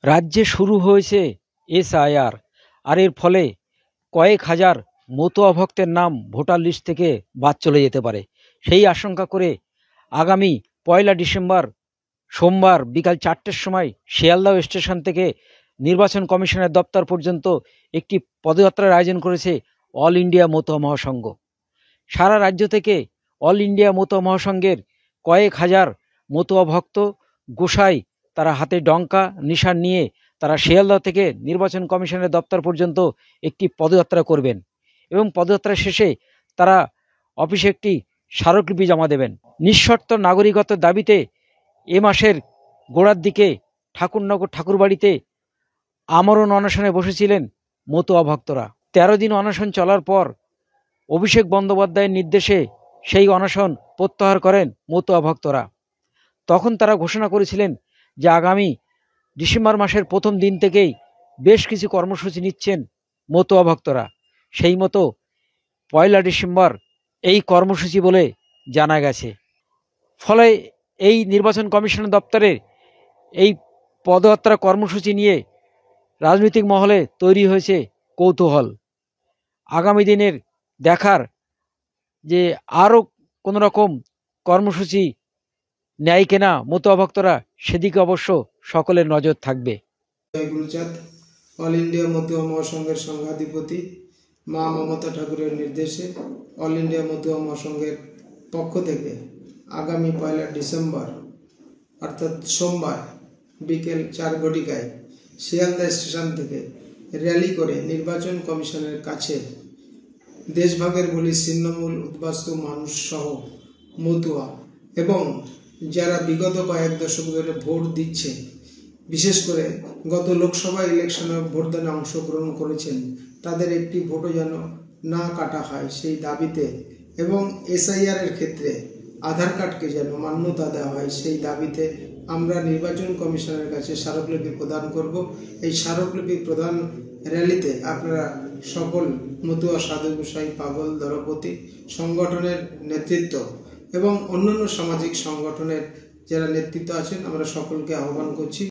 রাজ্যে শুরু হয়েছে এসআইআর, আর এর ফলে কয়েক হাজার মতুয়া ভক্তের নাম ভোটার লিস্ট থেকে বাদ চলে যেতে পারে। সেই আশঙ্কা করে আগামী 1লা ডিসেম্বর সোমবার বিকাল 4টের সময় শিয়ালদহ স্টেশন থেকে নির্বাচন কমিশনের দপ্তর পর্যন্ত একটি পদযাত্রার আয়োজন করেছে অল ইন্ডিয়া মতুয়া মহাসংঘ। সারা রাজ্য থেকে অল ইন্ডিয়া মতুয়া মহাসংঘের কয়েক হাজার মতুয়া ভক্ত গোসাই তারা হাতে ডঙ্কা নিশান নিয়ে তারা শিয়ালদহ থেকে নির্বাচন কমিশনের দপ্তর পর্যন্ত একটি পদযাত্রা করবেন এবং পদযাত্রা শেষে তারা অফিসে একটি স্মারকলিপি জমা দেবেন। নিঃশর্ত নাগরিকত্বের দাবিতে এ মাসের গোড়ার দিকে ঠাকুরনগর ঠাকুরবাড়িতে আমরণ অনশনে বসেছিলেন মতুয়া ভক্তরা। 13 দিন অনশন চলার পর অভিষেক বন্দ্যোপাধ্যায়ের নির্দেশে সেই অনশন প্রত্যাহার করেন মতুয়া ভক্তরা। তখন তারা ঘোষণা করেছিলেন যে আগামী ডিসেম্বর মাসের প্রথম দিন থেকেই বেশ কিছু কর্মসূচি নিচ্ছেন মতুয়া ভক্তরা। সেই মতো 1লা ডিসেম্বর এই কর্মসূচি বলে জানা গেছে। ফলে এই নির্বাচন কমিশন দপ্তরের এই পদযাত্রা কর্মসূচি নিয়ে রাজনৈতিক মহলে তৈরি হয়েছে কৌতূহল। আগামী দিনের দেখার যে আরও কোনো রকম কর্মসূচি নেয় কিনা মতুয়া ভক্তরা, সেদিকে অবশ্য সকলের নজর থাকবে। গুলচাঁদ, অল ইন্ডিয়া মতুয়া মহাসংঘের সংঘাধিপতি, মা মমতা ঠাকুরের নির্দেশে অল ইন্ডিয়া মতুয়া মহাসংঘের পক্ষ থেকে আগামী 1লা ডিসেম্বর অর্থাৎ সোমবার বিকেল 4 ঘটিকায় শিয়ালদা স্টেশন থেকে র্যালি করে নির্বাচন কমিশনের কাছে দেশভাগের বলি ছিন্নমূল উদ্বাস্তু মানুষ সহ মতুয়া এবং যারা বিগত কয়েক দশক ধরে ভোট দিচ্ছে, বিশেষ করে গত লোকসভা ইলেকশনে ভোটদানে অংশগ্রহণ করেছেন, তাদের একটি ভোটও যেন না কাটা হয় সেই দাবিতে এবং এসআইআর এর ক্ষেত্রে আধার কার্ডকে যেন মান্যতা দেওয়া হয় সেই দাবিতে আমরা নির্বাচন কমিশনের কাছে স্মারকলিপি প্রদান করব। এই স্মারকলিপি প্রদান র্যালিতে আপনারা সকল মতুয়া সাধু গোসাই পাগল দলপতি সংগঠনের নেতৃত্ব এবং অন্যান্য সামাজিক সংগঠনের যারা নেতৃত্ব আছেন আমরা সকলকে আহ্বান করছি।